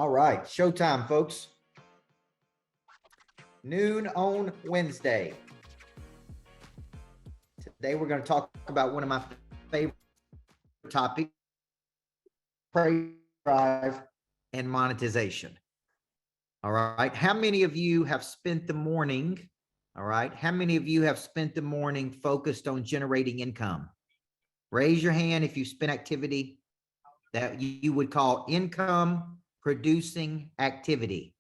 All right, showtime, folks. Noon on Wednesday. Today we're going to talk about one of my favorite topics, prey drive and monetization. All right, how many of you have spent the morning, all right, how many of you have spent the morning focused on generating income? Raise your hand if you spent activity that you would call income producing activity.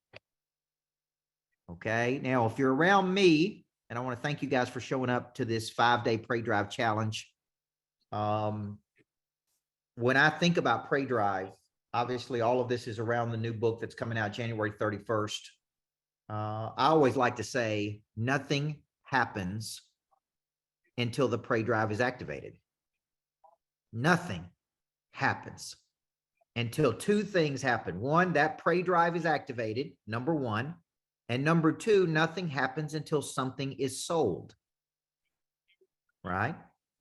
Okay, now if you're around me, and I want to thank you guys for showing up to this 5-day Prey Drive challenge. When I think about Prey Drive, obviously all of this is around the new book that's coming out January 31st. I always like to say nothing happens until the Prey Drive is activated. Nothing happens until two things happen. One, that Prey Drive is activated, number one. And number two, nothing happens until something is sold, right?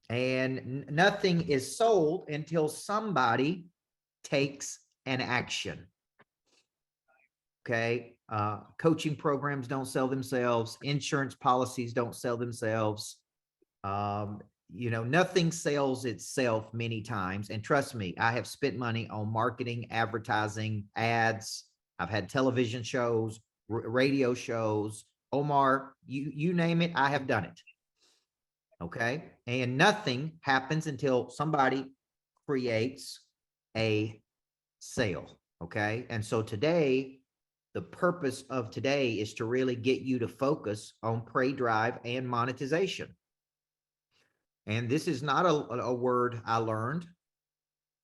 And nothing is sold until somebody takes an action. Okay. Coaching programs don't sell themselves. Insurance policies don't sell themselves. Nothing sells itself many times. And trust me, I have spent money on marketing, advertising, ads. I've had television shows, radio shows, Omar, you name it, I have done it. Okay. And nothing happens until somebody creates a sale. Okay. And so today, the purpose of today is to really get you to focus on Prey Drive and monetization. And this is not a word I learned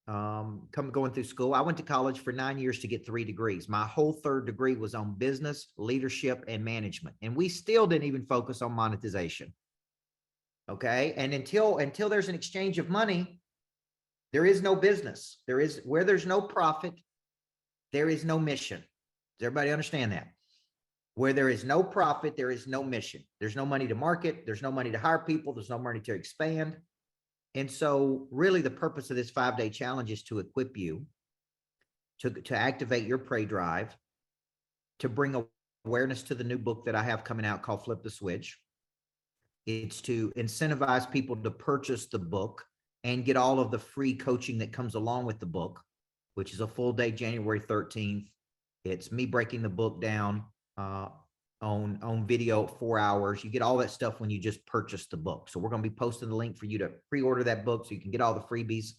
going through school. I went to college for 9 years to get 3 degrees. My whole third degree was on business, leadership, and management. And we still didn't even focus on monetization. Okay. And until there's an exchange of money, there is no business. Where there's no profit, there is no mission. Does everybody understand that? Where there is no profit, there is no mission. There's no money to market. There's no money to hire people. There's no money to expand. And so really the purpose of this 5-day challenge is to equip you to activate your Prey Drive, to bring awareness to the new book that I have coming out called Flip the Switch. It's to incentivize people to purchase the book and get all of the free coaching that comes along with the book, which is a full day, January 13th. It's me breaking the book down on video, 4 hours. You get all that stuff when you just purchase the book. So we're going to be posting the link for you to pre-order that book so you can get all the freebies.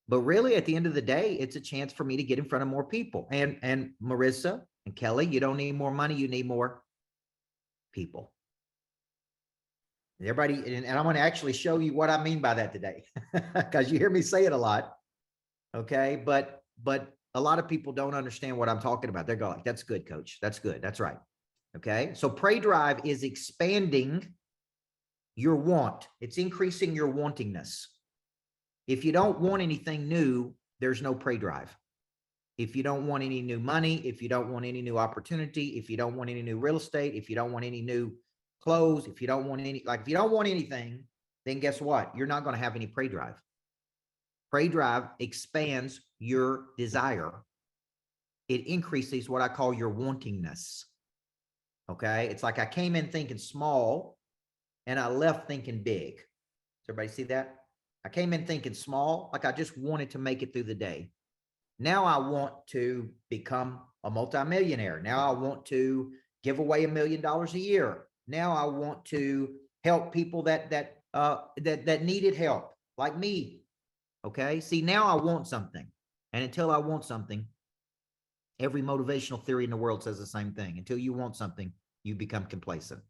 But really, at the end of the day, it's a chance for me to get in front of more people. And Marissa and Kelly, you don't need more money. You need more people. Everybody, and I'm going to actually show you what I mean by that today, because you hear me say it a lot. Okay. But a lot of people don't understand what I'm talking about. They're going like, that's good, coach. That's good. That's right. Okay. So Prey Drive is expanding your want. It's increasing your wantingness. If you don't want anything new, there's no Prey Drive. If you don't want any new money, if you don't want any new opportunity, if you don't want any new real estate, if you don't want any new clothes, if you don't want anything, then guess what? You're not going to have any Prey Drive. Prey Drive expands your desire. It increases what I call your wantingness. Okay. It's like I came in thinking small and I left thinking big. Does everybody see that? I came in thinking small, like I just wanted to make it through the day. Now I want to become a multimillionaire. Now I want to give away $1 million a year. Now I want to help people that needed help, like me. Okay. See, now I want something. And until I want something, every motivational theory in the world says the same thing. Until you want something, you become complacent.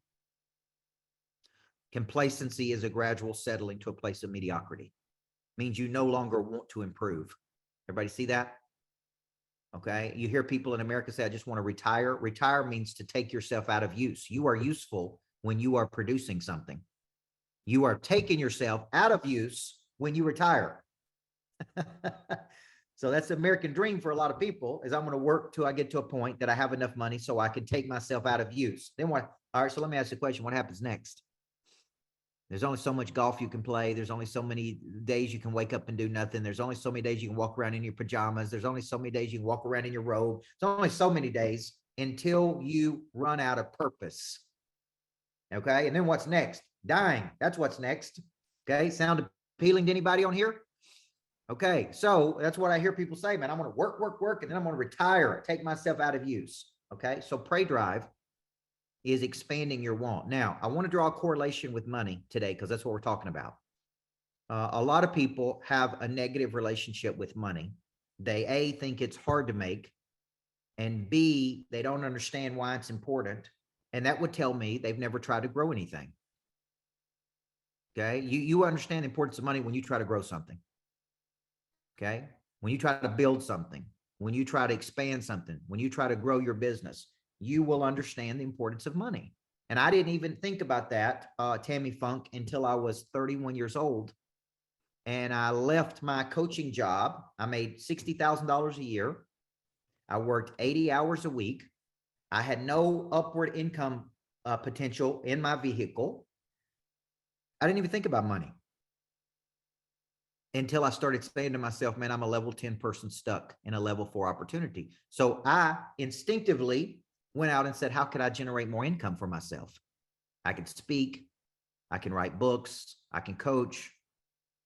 Complacency is a gradual settling to a place of mediocrity. It means you no longer want to improve. Everybody see that? Okay. You hear people in America say, I just want to retire. Retire means to take yourself out of use. You are useful when you are producing something. You are taking yourself out of use when you retire. So that's the American dream for a lot of people, is I'm going to work till I get to a point that I have enough money so I can take myself out of use. Then what? All right. So let me ask you a question. What happens next? There's only so much golf you can play. There's only so many days you can wake up and do nothing. There's only so many days you can walk around in your pajamas. There's only so many days you can walk around in your robe. There's only so many days until you run out of purpose. Okay. And then what's next? Dying. That's what's next. Okay. Sound appealing to anybody on here? Okay. So that's what I hear people say, man. I'm going to work, work, work, and then I'm going to retire, take myself out of use. Okay. So pray drive is expanding your want. Now, I want to draw a correlation with money today because that's what we're talking about. A lot of people have a negative relationship with money. They A, think it's hard to make, and B, they don't understand why it's important. And that would tell me they've never tried to grow anything. Okay. You understand the importance of money when you try to grow something. Okay. When you try to build something, when you try to expand something, when you try to grow your business, you will understand the importance of money. And I didn't even think about that, Tammy Funk, until I was 31 years old. And I left my coaching job. I made $60,000 a year. I worked 80 hours a week. I had no upward income potential in my vehicle. I didn't even think about money until I started saying to myself, man, I'm a level 10 person stuck in a level 4 opportunity. So I instinctively went out and said, how could I generate more income for myself? I can speak, I can write books, I can coach,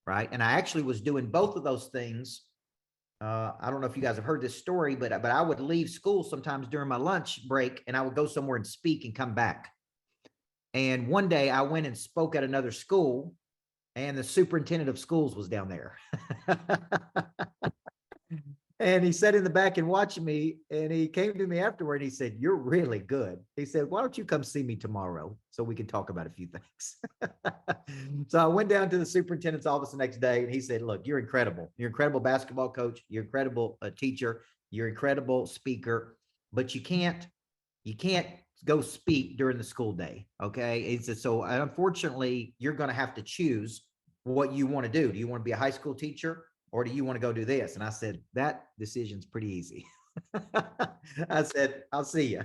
right? And I actually was doing both of those things. I don't know if you guys have heard this story, but I would leave school sometimes during my lunch break and I would go somewhere and speak and come back. And one day I went and spoke at another school and the superintendent of schools was down there. And he sat in the back and watched me, and he came to me afterward and he said, you're really good. He said, why don't you come see me tomorrow so we can talk about a few things? So I went down to the superintendent's office the next day and he said, look, you're incredible. You're an incredible basketball coach. You're an incredible teacher. You're an incredible speaker, but you can't go speak during the school day. Okay. It's so unfortunately, you're going to have to choose what you want to do. Do you want to be a high school teacher? Or do you want to go do this? And I said, that decision's pretty easy. I said, I'll see you.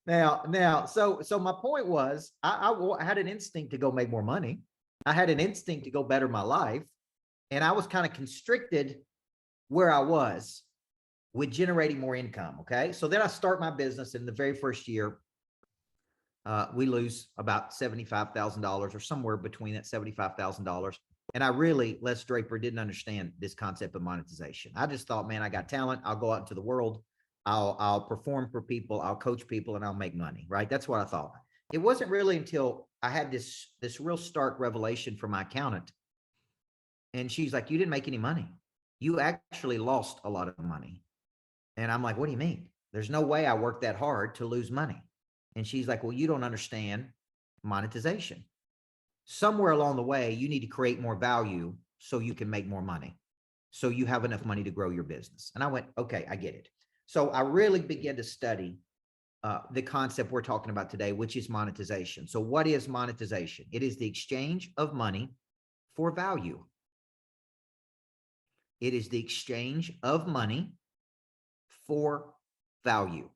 Now, so my point was, I had an instinct to go make more money. I had an instinct to go better my life. And I was kind of constricted where I was with generating more income. Okay. So then I start my business in the very first year. We lose about $75,000 or somewhere between that $75,000. And I really, Les Draper, didn't understand this concept of monetization. I just thought, man, I got talent. I'll go out into the world. I'll perform for people. I'll coach people and I'll make money. Right. That's what I thought. It wasn't really until I had this real stark revelation from my accountant. And she's like, you didn't make any money. You actually lost a lot of money. And I'm like, what do you mean? There's no way I worked that hard to lose money. And she's like, well, you don't understand monetization. Somewhere along the way, you need to create more value so you can make more money. So you have enough money to grow your business. And I went, okay, I get it. So I really began to study the concept we're talking about today, which is monetization. So what is monetization? It is the exchange of money for value. It is the exchange of money for value.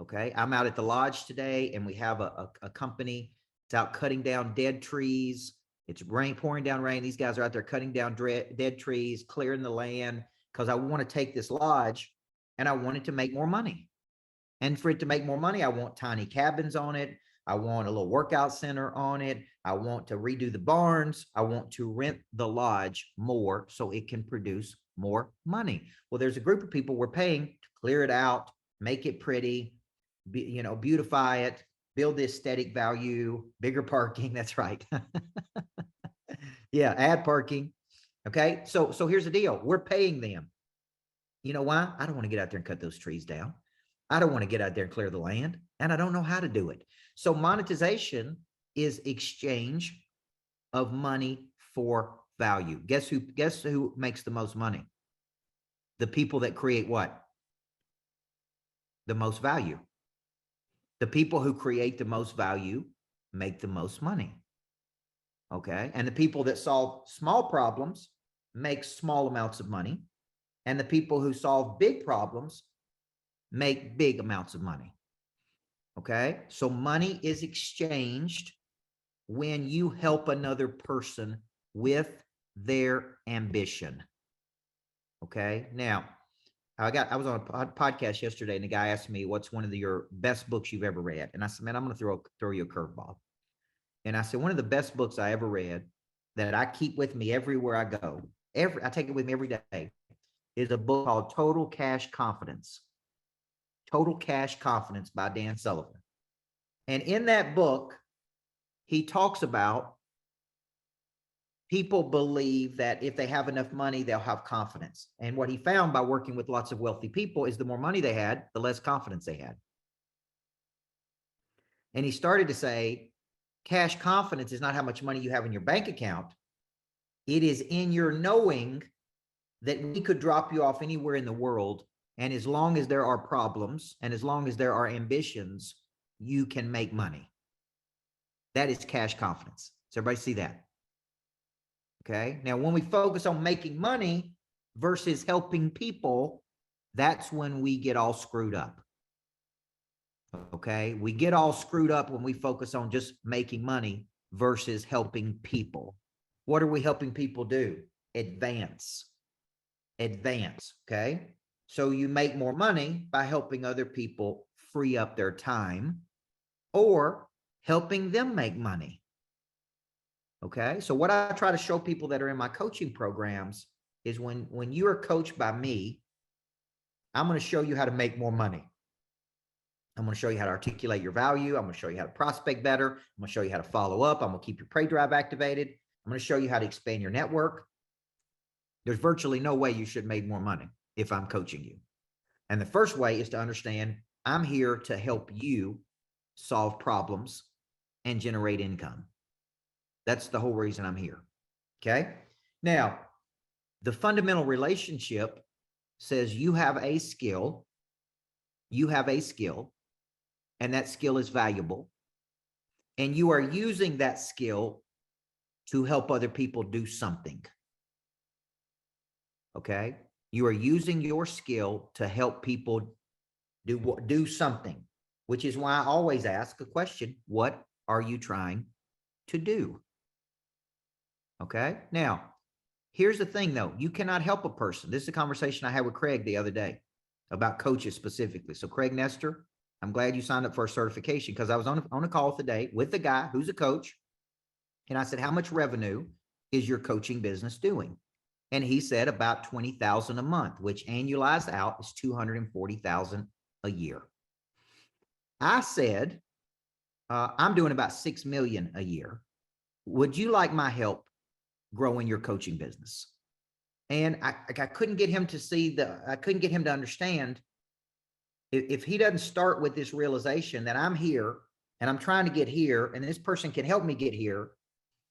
Okay, I'm out at the lodge today and we have a company. It's out cutting down dead trees. It's pouring down rain. These guys are out there cutting down dead trees, clearing the land, because I want to take this lodge and I want it to make more money. And for it to make more money, I want tiny cabins on it. I want a little workout center on it. I want to redo the barns. I want to rent the lodge more so it can produce more money. Well, there's a group of people we're paying to clear it out, make it pretty, beautify it, build the aesthetic value, bigger parking. That's right. Yeah, add parking. Okay. So here's the deal. We're paying them. You know why? I don't want to get out there and cut those trees down. I don't want to get out there and clear the land, and I don't know how to do it. So monetization is exchange of money for value. Guess who makes the most money? The people that create what? The most value. The people who create the most value make the most money. Okay. And the people that solve small problems make small amounts of money. And the people who solve big problems make big amounts of money. Okay. So money is exchanged when you help another person with their ambition. Okay. Now, I was on a podcast yesterday, and the guy asked me, what's one of your best books you've ever read? And I said, man, I'm going to throw you a curveball. And I said, one of the best books I ever read that I keep with me everywhere I go, I take it with me every day, is a book called Total Cash Confidence. Total Cash Confidence by Dan Sullivan. And in that book, he talks about people believe that if they have enough money, they'll have confidence. And what he found by working with lots of wealthy people is the more money they had, the less confidence they had. And he started to say, cash confidence is not how much money you have in your bank account. It is in your knowing that we could drop you off anywhere in the world. And as long as there are problems and as long as there are ambitions, you can make money. That is cash confidence. Does everybody see that? Okay. Now, when we focus on making money versus helping people, that's when we get all screwed up. Okay. We get all screwed up when we focus on just making money versus helping people. What are we helping people do? Advance. Advance. Okay. So you make more money by helping other people free up their time or helping them make money. Okay. So what I try to show people that are in my coaching programs is when you are coached by me, I'm going to show you how to make more money. I'm going to show you how to articulate your value. I'm going to show you how to prospect better. I'm going to show you how to follow up. I'm going to keep your prey drive activated. I'm going to show you how to expand your network. There's virtually no way you should make more money if I'm coaching you. And the first way is to understand I'm here to help you solve problems and generate income. That's the whole reason I'm here. Okay. Now, the fundamental relationship says you have a skill. You have a skill, and that skill is valuable. And you are using that skill to help other people do something. Okay. You are using your skill to help people do something, which is why I always ask a question. What are you trying to do? Okay. Now, here's the thing though. You cannot help a person. This is a conversation I had with Craig the other day about coaches specifically. So Craig Nestor, I'm glad you signed up for a certification because I was on a call today with the guy who's a coach. And I said, how much revenue is your coaching business doing? And he said about 20,000 a month, which annualized out is 240,000 a year. I said, I'm doing about 6 million a year. Would you like my help growing your coaching business? And I couldn't get him to I couldn't get him to understand if he doesn't start with this realization that I'm here and I'm trying to get here and this person can help me get here,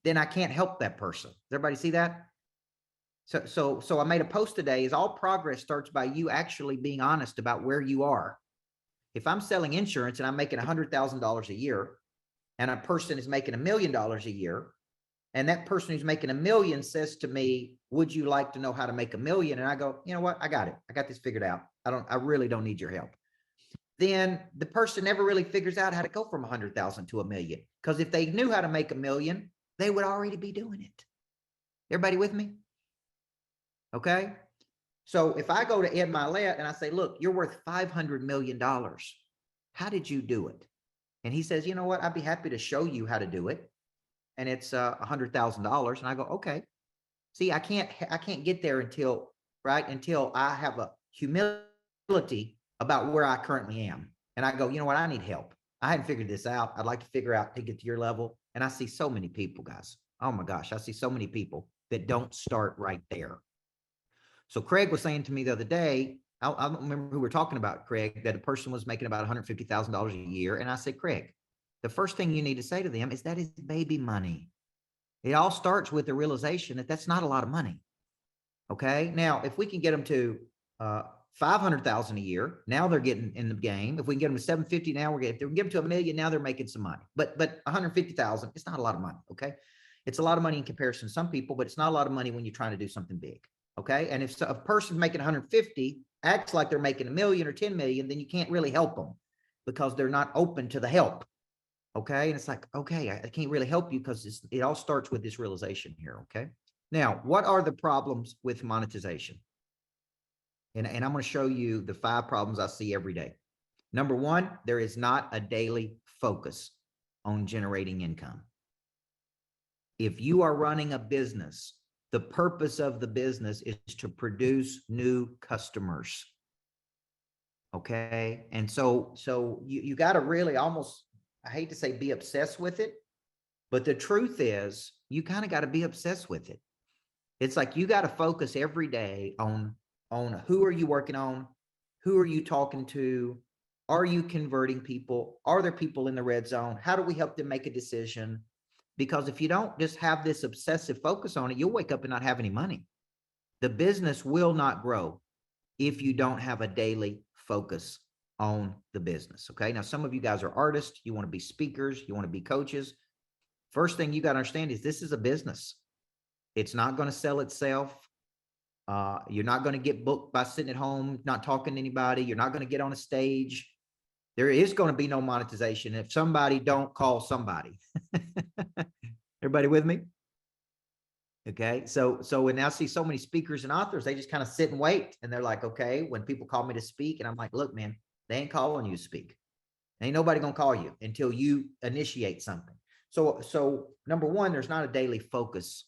then I can't help that person. Does everybody see that? So I made a post today is all progress starts by you actually being honest about where you are. If I'm selling insurance and I'm making $100,000 a year and a person is making $1 million a year, and that person who's making $1 million says to me, would you like to know how to make $1 million? And I go, you know what? I got it. I got this figured out. I really don't need your help. Then the person never really figures out how to go from 100,000 to $1 million. Because if they knew how to make $1 million, they would already be doing it. Everybody with me? Okay. So if I go to Ed Milet and I say, look, you're worth $500 million. How did you do it? And he says, you know what? I'd be happy to show you how to do it. And it's $100,000. And I go, okay. See, I can't get there until I have a humility about where I currently am. And I go, you know what? I need help. I hadn't figured this out. I'd like to figure out to get to your level. And I see so many people, guys. Oh my gosh. I see so many people that don't start right there. So Craig was saying to me the other day, I don't remember who we're talking about, Craig, that a person was making about $150,000 a year. And I said, Craig, the first thing you need to say to them is that is baby money. It all starts with the realization that that's not a lot of money. Okay. Now, if we can get them to 500,000 a year, now they're getting in the game. If we can get them to 750, now we're getting, if we can get them to $1 million, now they're making some money. But 150,000, it's not a lot of money. Okay. It's a lot of money in comparison to some people, but it's not a lot of money when you're trying to do something big. Okay. And if a person's making 150 acts like they're making $1 million or 10 million, then you can't really help them because they're not open to the help. Okay. And it's like, okay, I can't really help you because it all starts with this realization here. Okay. Now, what are the problems with monetization? And I'm going to show you the 5 problems I see every day. Number 1, there is not a daily focus on generating income. If you are running a business, the purpose of the business is to produce new customers. Okay. And so you got to really almost, I hate to say be obsessed with it, but the truth is you kind of got to be obsessed with it. It's like you got to focus every day on who are you working on? Who are you talking to? Are you converting people? Are there people in the red zone? How do we help them make a decision? Because if you don't just have this obsessive focus on it, you'll wake up and not have any money. The business will not grow if you don't have a daily focus on the business. Okay. Now, some of you guys are artists. You want to be speakers. You want to be coaches. First thing you got to understand is this is a business. It's not going to sell itself. You're not going to get booked by sitting at home, not talking to anybody. You're not going to get on a stage. There is going to be no monetization if somebody don't call somebody. Everybody with me? Okay. So when I see so many speakers and authors, they just kind of sit and wait. And they're like, okay, when people call me to speak, and I'm like, look, man, they ain't calling you to speak. Ain't nobody going to call you until you initiate something. So number 1, there's not a daily focus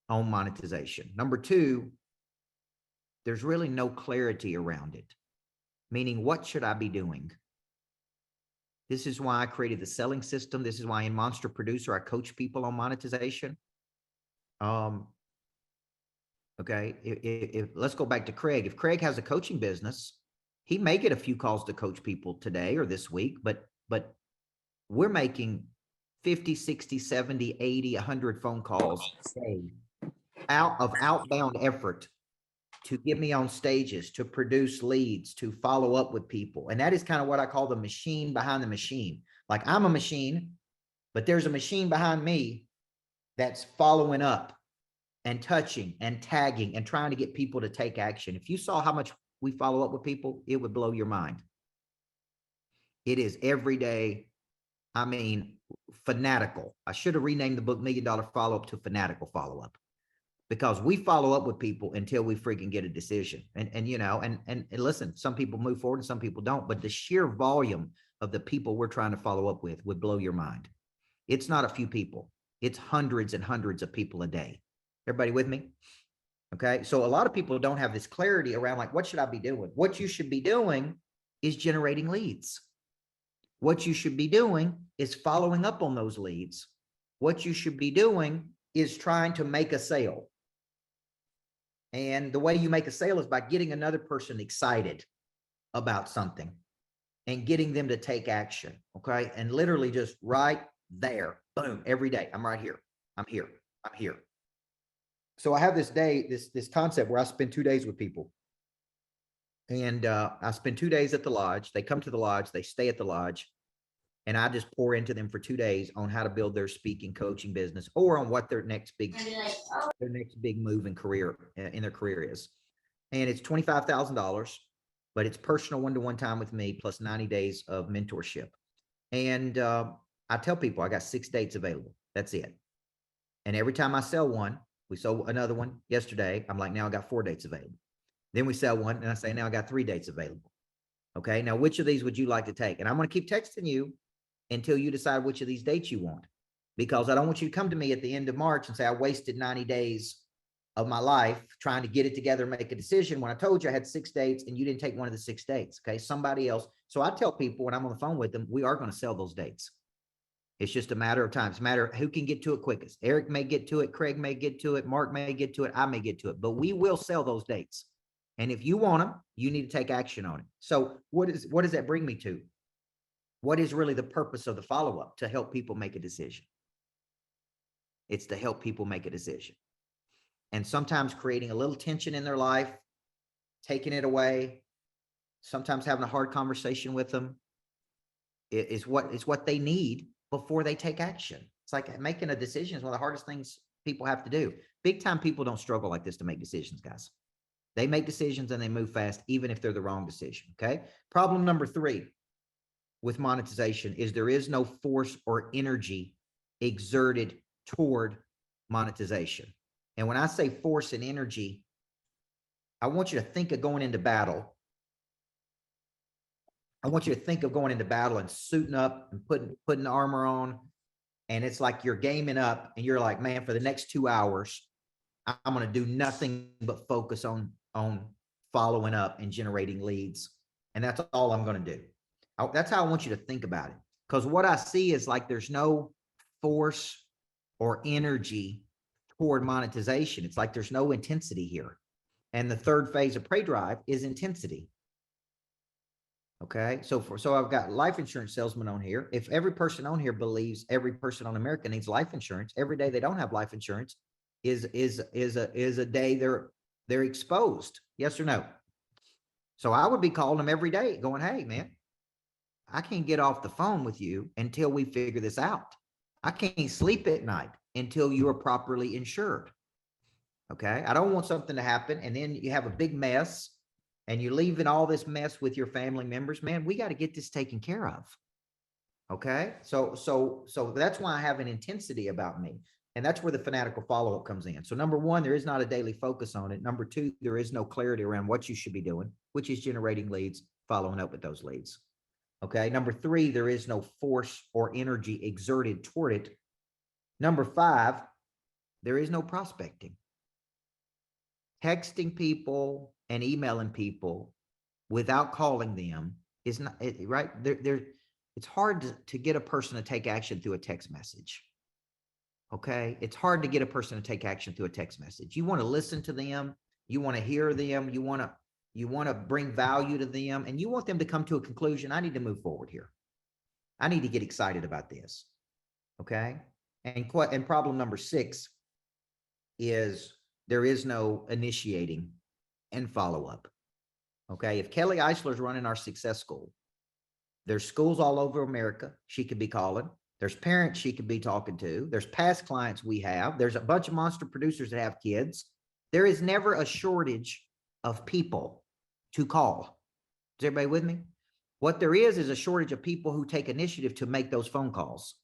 on monetization. Number 2, there's really no clarity around it. Meaning, what should I be doing? This is why I created the selling system. This is why in Monster Producer, I coach people on monetization. Okay. If let's go back to Craig. If Craig has a coaching business, he may get a few calls to coach people today or this week, but we're making 50, 60, 70, 80, 100 phone calls a day out of outbound effort to get me on stages, to produce leads, to follow up with people. And that is kind of what I call the machine behind the machine. Like I'm a machine, but there's a machine behind me that's following up and touching and tagging and trying to get people to take action. If you saw how much we follow up with people, it would blow your mind. It is every day. I mean, fanatical. I should have renamed the book $1 Million Follow-Up to Fanatical Follow-Up, because we follow up with people until we freaking get a decision. And you know, and listen, some people move forward and some people don't, but the sheer volume of the people we're trying to follow up with would blow your mind. It's not a few people. It's hundreds and hundreds of people a day. Everybody with me? Okay. So a lot of people don't have this clarity around like, what should I be doing? What you should be doing is generating leads. What you should be doing is following up on those leads. What you should be doing is trying to make a sale. And the way you make a sale is by getting another person excited about something and getting them to take action. Okay. And literally just right there, boom, every day. I'm right here. I'm here. I'm here. So I have this day, this concept where I spend 2 days with people. And I spend 2 days at the lodge. They come to the lodge, they stay at the lodge, and I just pour into them for 2 days on how to build their speaking coaching business, or on what their next big move in their career is. And it's $25,000, but it's personal one-to-one time with me plus 90 days of mentorship. And I tell people I got 6 dates available. That's it. And every time I sell one, we sold another one yesterday. I'm like, now I got 4 dates available. Then we sell one and I say, now I got 3 dates available. Okay. Now, which of these would you like to take? And I'm going to keep texting you until you decide which of these dates you want, because I don't want you to come to me at the end of March and say, I wasted 90 days of my life trying to get it together and make a decision when I told you I had 6 dates and you didn't take one of the 6 dates. Okay. Somebody else. So I tell people when I'm on the phone with them, we are going to sell those dates. It's just a matter of time. It's a matter of who can get to it quickest. Eric may get to it. Craig may get to it. Mark may get to it. I may get to it, but we will sell those dates. And if you want them, you need to take action on it. So what does that bring me to? What is really the purpose of the follow-up? To help people make a decision. It's to help people make a decision. And sometimes creating a little tension in their life, taking it away, sometimes having a hard conversation with them is what they need before they take action. It's like making a decision is one of the hardest things people have to do. Big time people don't struggle like this to make decisions, guys. They make decisions and they move fast, even if they're the wrong decision. Okay. Problem number 3. with monetization is there is no force or energy exerted toward monetization. And when I say force and energy, I want you to think of going into battle. I want you to think of going into battle and suiting up and putting armor on. And it's like you're gaming up and you're like, man, for the next 2 hours, I'm going to do nothing but focus on following up and generating leads. And that's all I'm going to do. That's how I want you to think about it. Because what I see is like there's no force or energy toward monetization. It's like there's no intensity here. And the third phase of Prey Drive is intensity. Okay. So I've got life insurance salesmen on here. If every person on here believes every person on America needs life insurance, every day they don't have life insurance is a day they're exposed. Yes or no? So I would be calling them every day going, hey man, I can't get off the phone with you until we figure this out. I can't sleep at night until you are properly insured. Okay. I don't want something to happen and then you have a big mess and you're leaving all this mess with your family members. Man, we got to get this taken care of. Okay. So that's why I have an intensity about me. And that's where the fanatical follow-up comes in. So number one, there is not a daily focus on it. Number two, there is no clarity around what you should be doing, which is generating leads, following up with those leads. Okay. Number three, there is no force or energy exerted toward it. Number five, there is no prospecting. Texting people and emailing people without calling them is not right. It's hard to get a person to take action through a text message. Okay. It's hard to get a person to take action through a text message. You want to listen to them. You want to hear them. You want to bring value to them and you want them to come to a conclusion. I need to move forward here. I need to get excited about this. Okay. And problem number 6 is there is no initiating and follow-up. Okay. If Kelly Eisler's running our success school, there's schools all over America she could be calling. There's parents she could be talking to. There's past clients we have. There's a bunch of monster producers that have kids. There is never a shortage of people to call. Is everybody with me? What there is a shortage of people who take initiative to make those phone calls.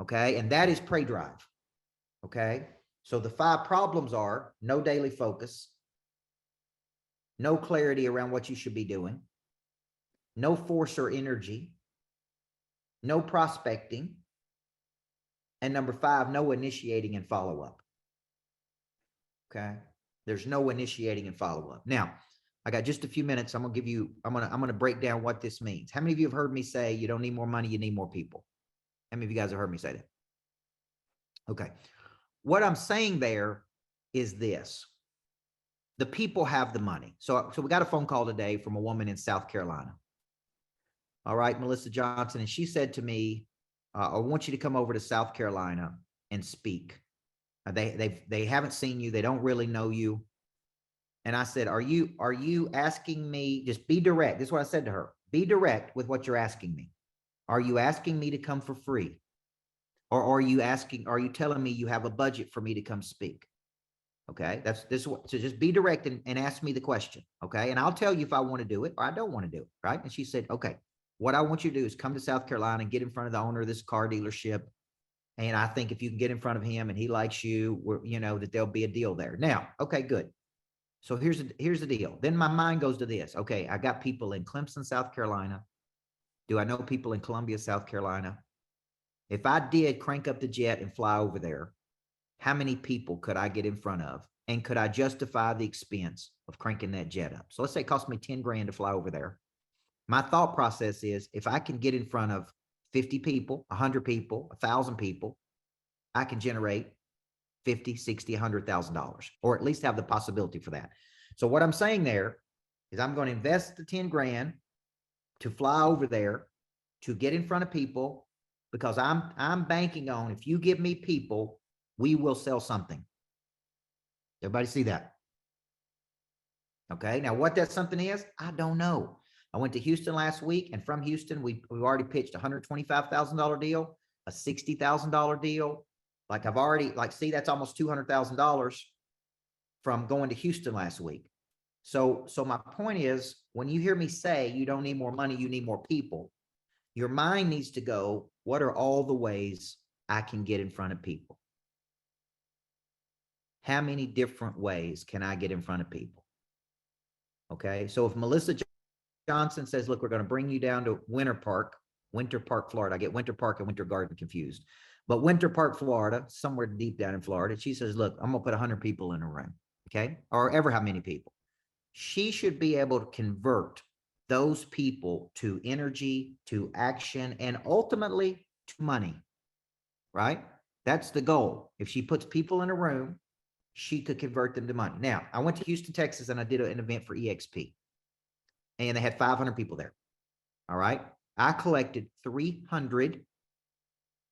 Okay. And that is Prey Drive. Okay. So the 5 problems are no daily focus, no clarity around what you should be doing, no force or energy, no prospecting, and number 5, no initiating and follow-up. Okay. There's no initiating and follow-up. Now, I got just a few minutes. I'm going to break down what this means. How many of you have heard me say you don't need more money, you need more people? How many of you guys have heard me say that? Okay. What I'm saying there is this. The people have the money. So we got a phone call today from a woman in South Carolina. All right, Melissa Johnson. And she said to me, I want you to come over to South Carolina and speak. They haven't seen you. They don't really know you. And I said, are you asking me, just be direct. This is what I said to her. Be direct with what you're asking me. Are you asking me to come for free? Or are you telling me you have a budget for me to come speak? Okay. So just be direct and ask me the question. Okay. And I'll tell you if I want to do it or I don't want to do it. Right. And she said, okay, what I want you to do is come to South Carolina and get in front of the owner of this car dealership. And I think if you can get in front of him and he likes you, that there'll be a deal there. Now, okay, good. So here's the deal. Then my mind goes to this. Okay. I got people in Clemson, South Carolina. Do I know people in Columbia, South Carolina? If I did crank up the jet and fly over there, how many people could I get in front of? And could I justify the expense of cranking that jet up? So let's say it cost me 10 grand to fly over there. My thought process is if I can get in front of 50 people, 100 people, 1,000 people, I can generate 50, 60, $100,000, or at least have the possibility for that. So what I'm saying there is I'm going to invest the 10 grand to fly over there to get in front of people because I'm banking on if you give me people, we will sell something. Everybody see that? Okay. Now what that something is, I don't know. I went to Houston last week and from Houston, we've already pitched a $125,000 deal, a $60,000 deal. Like I've already see, that's almost $200,000 from going to Houston last week. So my point is when you hear me say you don't need more money, you need more people. Your mind needs to go, what are all the ways I can get in front of people? How many different ways can I get in front of people? Okay. So if Melissa Johnson says, look, we're going to bring you down to Winter Park, Florida. I get Winter Park and Winter Garden confused. But Winter Park, Florida, somewhere deep down in Florida, she says, look, I'm going to put 100 people in a room. Okay. Or ever how many people. She should be able to convert those people to energy, to action, and ultimately to money. Right? That's the goal. If she puts people in a room, she could convert them to money. Now, I went to Houston, Texas, and I did an event for EXP. And they had 500 people there. All right. I collected 300,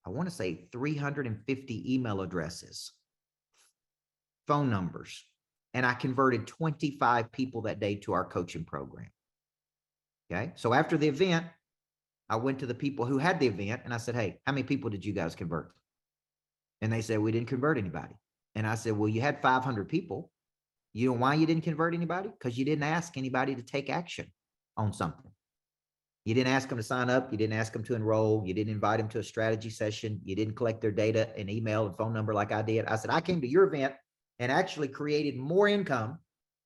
I want to say 350 email addresses, phone numbers, and I converted 25 people that day to our coaching program. Okay. So after the event, I went to the people who had the event and I said, hey, how many people did you guys convert? And they said, we didn't convert anybody. And I said, well, you had 500 people. You know why you didn't convert anybody? Because you didn't ask anybody to take action on something. You didn't ask them to sign up. You didn't ask them to enroll. You didn't invite them to a strategy session. You didn't collect their data and email and phone number like I did. I said, I came to your event and actually created more income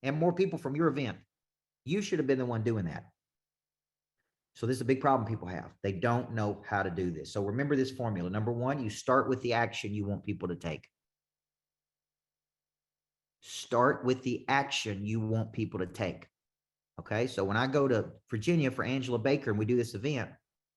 and more people from your event. You should have been the one doing that. So this is a big problem people have. They don't know how to do this. So remember this formula. Number one, you start with the action you want people to take. Start with the action you want people to take. Okay, so when I go to Virginia for Angela Baker and we do this event,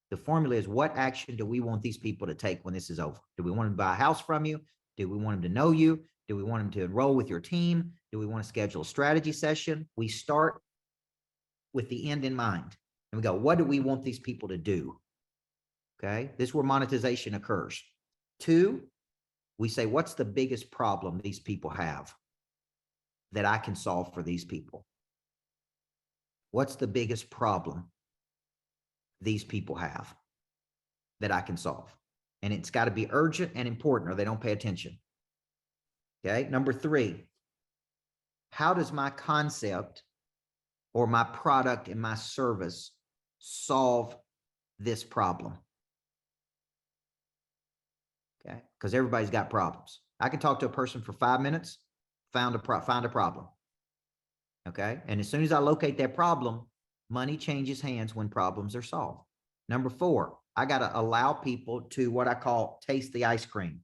the formula is what action do we want these people to take when this is over? Do we want them to buy a house from you? Do we want them to know you? Do we want them to enroll with your team? Do we want to schedule a strategy session? We start with the end in mind. And we go, what do we want these people to do? Okay, this is where monetization occurs. Two, we say, what's the biggest problem these people have that I can solve for these people? What's the biggest problem these people have that I can solve? And it's got to be urgent and important or they don't pay attention. Okay. Number three, how does my concept or my product and my service solve this problem? Okay. Because everybody's got problems. I can talk to a person for 5 minutes, find a problem. Okay. And as soon as I locate that problem, money changes hands when problems are solved. Number four, I got to allow people to what I call taste the ice cream.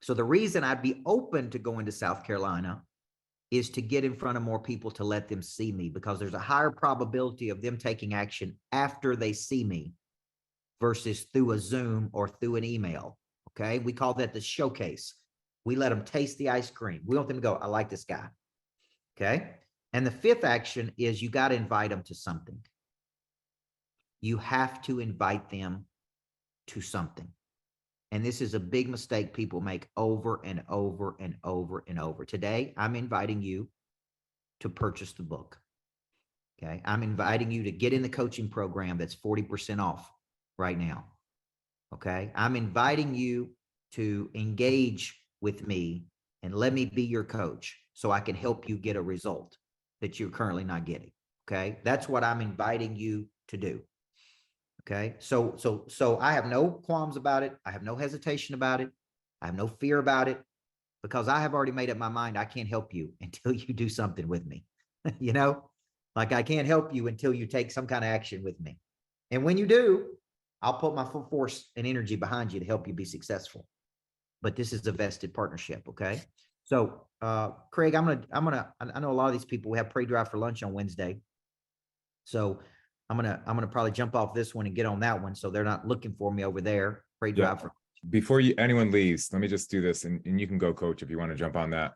So the reason I'd be open to going to South Carolina is to get in front of more people to let them see me, because there's a higher probability of them taking action after they see me versus through a Zoom or through an email. Okay. We call that the showcase. We let them taste the ice cream. We want them to go, I like this guy. Okay. And the fifth action is you got to invite them to something. You have to invite them to something. And this is a big mistake people make over and over and over and over. Today, I'm inviting you to purchase the book. Okay. I'm inviting you to get in the coaching program that's 40% off right now. Okay. I'm inviting you to engage with me and let me be your coach so I can help you get a result that you're currently not getting. Okay. That's what I'm inviting you to do. Okay. So I have no qualms about it. I have no hesitation about it. I have no fear about it, because I have already made up my mind. I can't help you until you do something with me. You know, like I can't help you until you take some kind of action with me. And when you do, I'll put my full force and energy behind you to help you be successful. But this is a vested partnership. Okay. So, Craig, I know a lot of these people, we have pre-drive for lunch on Wednesday. So I'm going to probably jump off this one and get on that one. So they're not looking for me over there. Pre-drive for. Before anyone leaves, let me just do this and you can go, Coach, if you want to jump on that.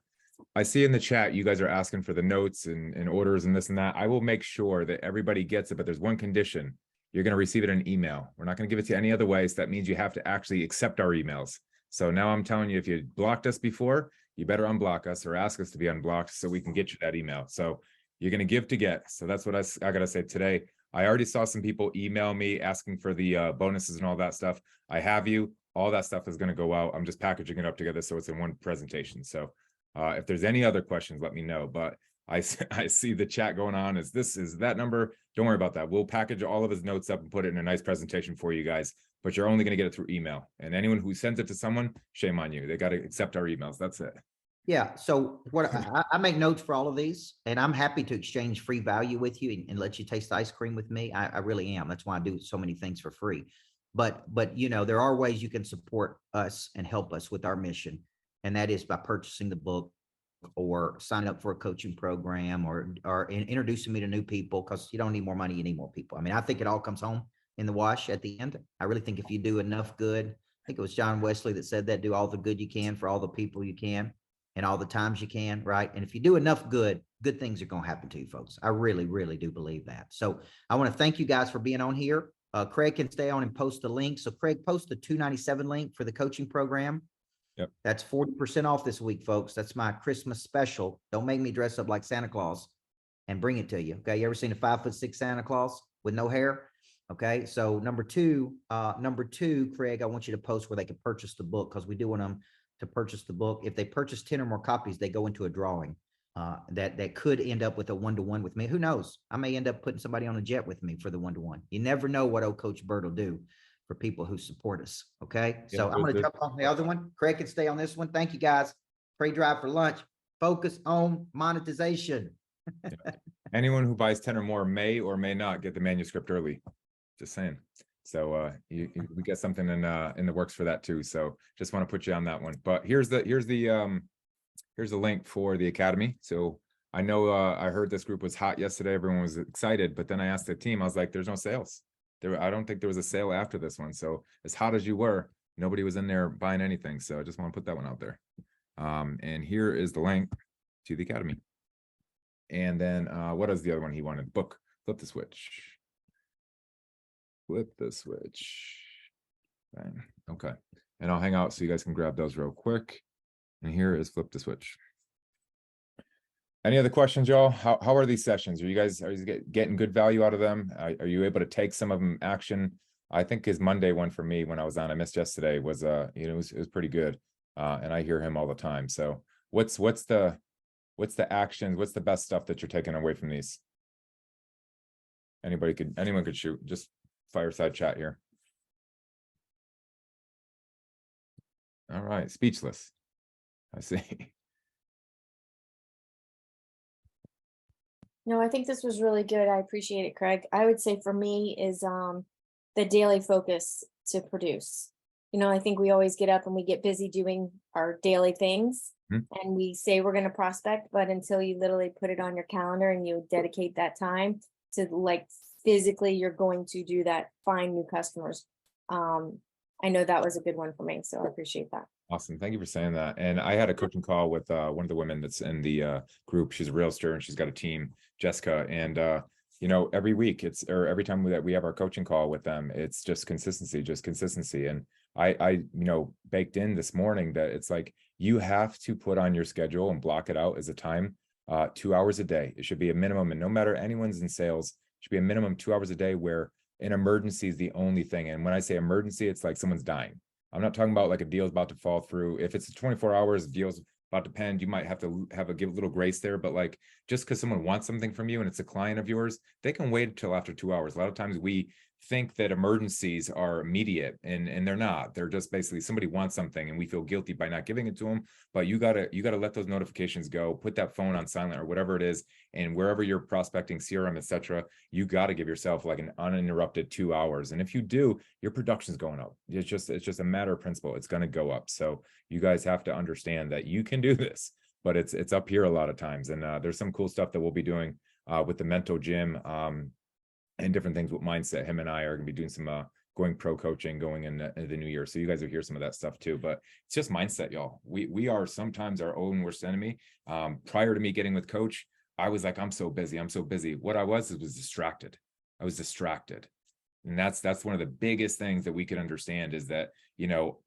I see in the chat, you guys are asking for the notes and orders and this and that. I will make sure that everybody gets it, but there's one condition. You're going to receive it in an email. We're not going to give it to you any other way. So that means you have to actually accept our emails. So now I'm telling you, if you blocked us before, you better unblock us or ask us to be unblocked so we can get you that email. So you're going to give to get. So that's what I got to say today. I already saw some people email me asking for the bonuses and all that stuff. I have you. All that stuff is going to go out. I'm just packaging it up together so it's in one presentation. So if there's any other questions, let me know. But I see the chat going on. Is that number? Don't worry about that. We'll package all of his notes up and put it in a nice presentation for you guys, but you're only going to get it through email. And anyone who sends it to someone, shame on you. They got to accept our emails. That's it. Yeah. So what I make notes for all of these, and I'm happy to exchange free value with you and let you taste the ice cream with me. I really am. That's why I do so many things for free. But there are ways you can support us and help us with our mission. And that is by purchasing the book or signing up for a coaching program or introducing me to new people, because you don't need more money, you need more people. I mean, I think it all comes home in the wash at the end. I really think if you do enough good, I think it was John Wesley that said that, do all the good you can for all the people you can and all the times you can, right? And if you do enough good things are going to happen to you, folks. I really, really do believe that. So I want to thank you guys for being on here. Craig can stay on and post the link. So Craig, post the 297 link for the coaching program. Yep. That's 40% off this week, folks. That's my Christmas special. Don't make me dress up like Santa Claus and bring it to you. Okay. You ever seen a 5'6" Santa Claus with no hair? Okay. So number two, Craig, I want you to post where they can purchase the book, because we do want them to purchase the book. If they purchase 10 or more copies, they go into a drawing that could end up with a 1-to-1 with me. Who knows? I may end up putting somebody on a jet with me for the 1-to-1. You never know what old Coach Burt will do for people who support us. Okay. Yeah, So I'm going to jump on the other one. Craig can stay on this one. Thank you guys. Pray drive for lunch. Focus on monetization. Yeah. Anyone who buys 10 or more may or may not get the manuscript early. Just saying. So we get something in the works for that too. So just want to put you on that one. But here's the link for the Academy. So I know I heard this group was hot yesterday. Everyone was excited, but then I asked the team, I was like, there's no sales. I don't think there was a sale after this one. So as hot as you were, nobody was in there buying anything. So I just want to put that one out there. And here is the link to the Academy. And then what is the other one he wanted? Book, flip the switch. Flip the switch. Bang. Okay. And I'll hang out so you guys can grab those real quick. And here is flip the switch. Any other questions, y'all? How are these sessions? Are you guys getting good value out of them? Are you able to take some of them action? I think his Monday one for me when I was on, I missed yesterday, was it was pretty good. And I hear him all the time. So what's the actions? What's the best stuff that you're taking away from these? Anyone could shoot. Just fireside chat here. All right, speechless. I see. No, I think this was really good. I appreciate it, Craig. I would say for me is the daily focus to produce. I think we always get up and we get busy doing our daily things and we say we're going to prospect, but until you literally put it on your calendar and you dedicate that time to, like, physically you're going to do that, find new customers. I know that was a good one for me, so I appreciate that. Awesome. Thank you for saying that. And I had a coaching call with one of the women that's in the group. She's a realtor and she's got a team, Jessica. And every week every time that we have our coaching call with them, it's just consistency. And I baked in this morning that it's like, you have to put on your schedule and block it out as a time, 2 hours a day. It should be a minimum. And no matter anyone's in sales, it should be a minimum 2 hours a day where an emergency is the only thing. And when I say emergency, it's like someone's dying. I'm not talking about like a deal is about to fall through. If it's 24 hours, deal's about to end, you might have to give a little grace there. But like, just because someone wants something from you and it's a client of yours, they can wait until after 2 hours. A lot of times we think that emergencies are immediate and they're not. They're just basically somebody wants something and we feel guilty by not giving it to them. But you gotta let those notifications go, put that phone on silent or whatever it is. And wherever you're prospecting, CRM, etc., you got to give yourself like an uninterrupted 2 hours. And if you do, your production's going up. It's just a matter of principle. It's going to go up. So you guys have to understand that you can do this, but it's up here a lot of times. And there's some cool stuff that we'll be doing with the mental gym and different things with mindset. Him and I are going to be doing some going pro coaching going in the new year. So you guys will hear some of that stuff too, but it's just mindset, y'all. We are sometimes our own worst enemy. Prior to me getting with Coach, I was like, I'm so busy. What I was distracted. I was distracted. And that's one of the biggest things that we can understand is that,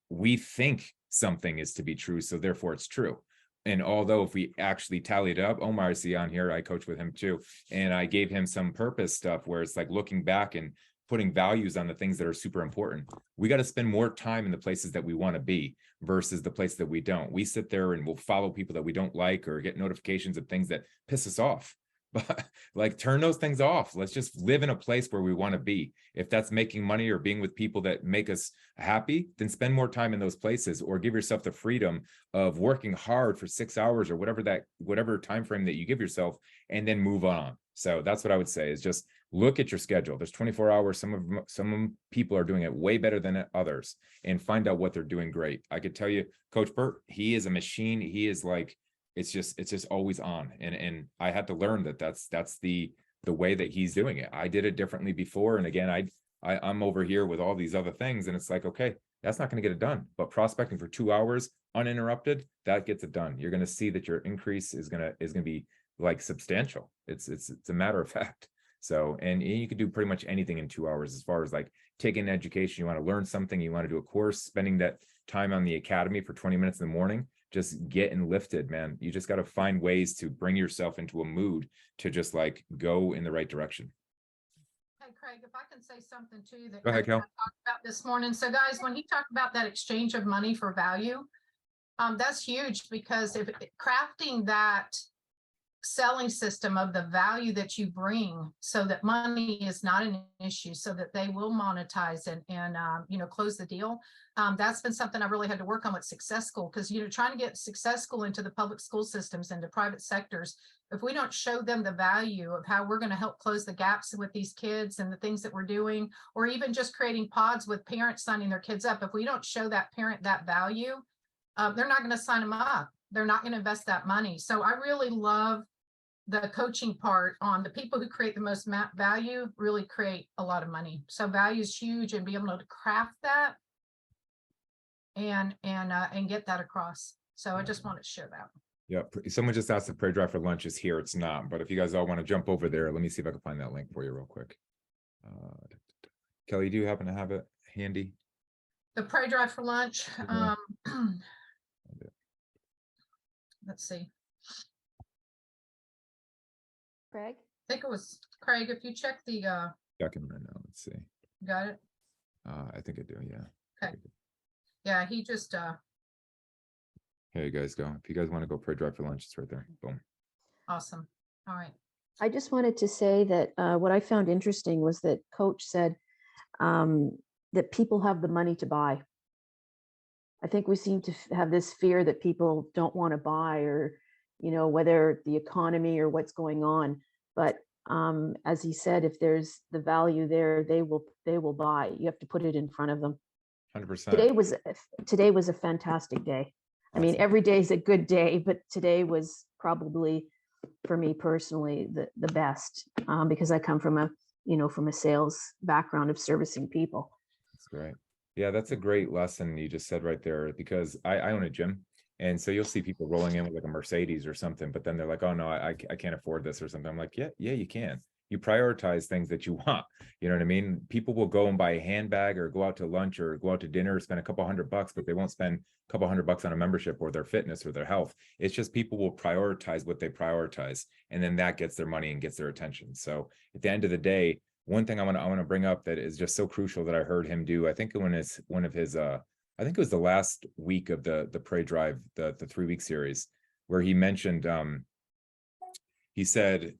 we think something is to be true. So therefore it's true. And although if we actually tallied up, Omar, I see on here, I coach with him too. And I gave him some purpose stuff where it's like looking back and putting values on the things that are super important. We got to spend more time in the places that we want to be versus the place that we don't. We sit there and we'll follow people that we don't like or get notifications of things that piss us off. But like, turn those things off. Let's just live in a place where we want to be. If that's making money or being with people that make us happy, then spend more time in those places, or give yourself the freedom of working hard for 6 hours or whatever time frame that you give yourself, and then move on. So that's what I would say, is just look at your schedule. There's 24 hours. Some people are doing it way better than others, and find out what they're doing great. I could tell you, Coach Burt, he is a machine. He is like, it's just always on. And I had to learn that that's the way that he's doing it. I did it differently before. And again, I'm over here with all these other things, and it's like, okay, that's not going to get it done. But prospecting for 2 hours uninterrupted, that gets it done. You're going to see that your increase is going to be like substantial. It's a matter of fact. So, and you can do pretty much anything in 2 hours, as far as like taking an education, you want to learn something, you want to do a course, spending that time on the academy for 20 minutes in the morning, just getting lifted, man. You just got to find ways to bring yourself into a mood to just like go in the right direction. Hey, Craig, if I can say something too that Go ahead, Craig and Kel. I talked about this morning. So guys, when he talked about that exchange of money for value, that's huge, because if crafting that selling system of the value that you bring, so that money is not an issue, so that they will monetize and close the deal. That's been something I really had to work on with Success School, because trying to get Success School into the public school systems, into private sectors, if we don't show them the value of how we're going to help close the gaps with these kids and the things that we're doing, or even just creating pods with parents signing their kids up, if we don't show that parent that value, they're not going to sign them up. They're not going to invest that money. So I really love the coaching part on the people who create the most value really create a lot of money. So value is huge, and be able to craft that and get that across. So I just wanted to share that. Yeah, someone just asked if Pray Drive for Lunch is here. It's not, but if you guys all want to jump over there, let me see if I can find that link for you real quick. Kelly, do you happen to have it handy? The Pray Drive for Lunch. Let's see. Craig? I think it was Craig. If you check the Checking right now. Let's see. got it. I think I do. Yeah. Okay. Yeah, he just Here you guys go. If you guys want to go Pray Drive for Lunch, it's right there. Boom. awesome. All right. I just wanted to say that what I found interesting was that Coach said that people have the money to buy. I think we seem to have this fear that people don't want to buy, or, whether the economy or what's going on. But as he said, if there's the value there, they will buy. You have to put it in front of them. 100%. Today was a fantastic day. I mean, every day is a good day, but today was probably, for me personally, the best, because I come from a sales background of servicing people. That's great. Yeah, that's a great lesson you just said right there, because I own a gym. And so you'll see people rolling in with like a Mercedes or something, but then they're like, oh no, I can't afford this or something. I'm like, yeah, you can. You prioritize things that you want. You know what I mean? People will go and buy a handbag, or go out to lunch, or go out to dinner, spend a couple $100, but they won't spend a couple $100 on a membership or their fitness or their health. It's just people will prioritize what they prioritize, and then that gets their money and gets their attention. So at the end of the day, one thing I want to bring up that is just so crucial that I heard him do, I think when it's one of his I think it was the last week of the Pray Drive, the 3-week series, where he mentioned he said,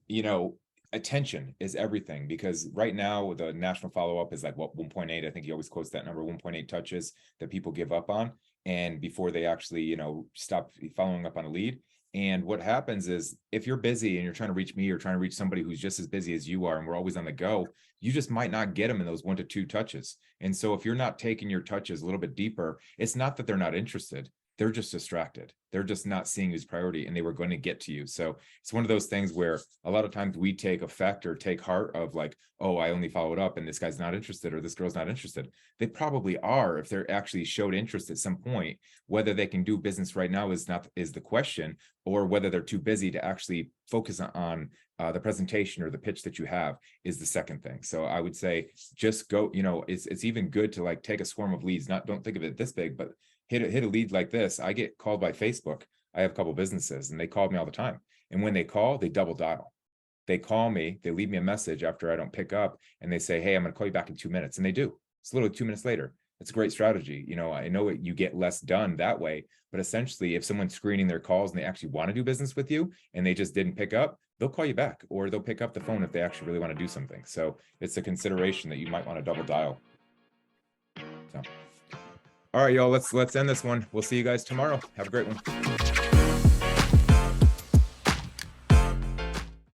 attention is everything, because right now the national follow-up is like 1.8. I think he always quotes that number, 1.8 touches that people give up on, and before they actually stop following up on a lead. And what happens is, if you're busy and you're trying to reach me, or trying to reach somebody who's just as busy as you are, and we're always on the go, you just might not get them in those 1 to 2 touches. And so if you're not taking your touches a little bit deeper, it's not that they're not interested. They're just distracted. They're just not seeing his priority, and they were going to get to you. So it's one of those things where a lot of times we take effect or take heart of like, oh, I only followed up and this guy's not interested, or this girl's not interested. They probably are, if they're actually showed interest at some point. Whether they can do business right now is the question, or whether they're too busy to actually focus on the presentation or the pitch that you have is the second thing. So I would say just go, it's even good to like take a swarm of leads. Don't think of it this big, but hit a lead like this. I get called by Facebook. I have a couple businesses, and they call me all the time. And when they call, they double dial. They call me, they leave me a message after I don't pick up, and they say, hey, I'm going to call you back in 2 minutes. And they do. It's literally 2 minutes later. It's a great strategy. You know, I know you get less done that way, but essentially if someone's screening their calls and they actually want to do business with you and they just didn't pick up, they'll call you back, or they'll pick up the phone if they actually really want to do something. So it's a consideration that you might want to double dial. So, all right, y'all, let's end this one. We'll see you guys tomorrow. Have a great one.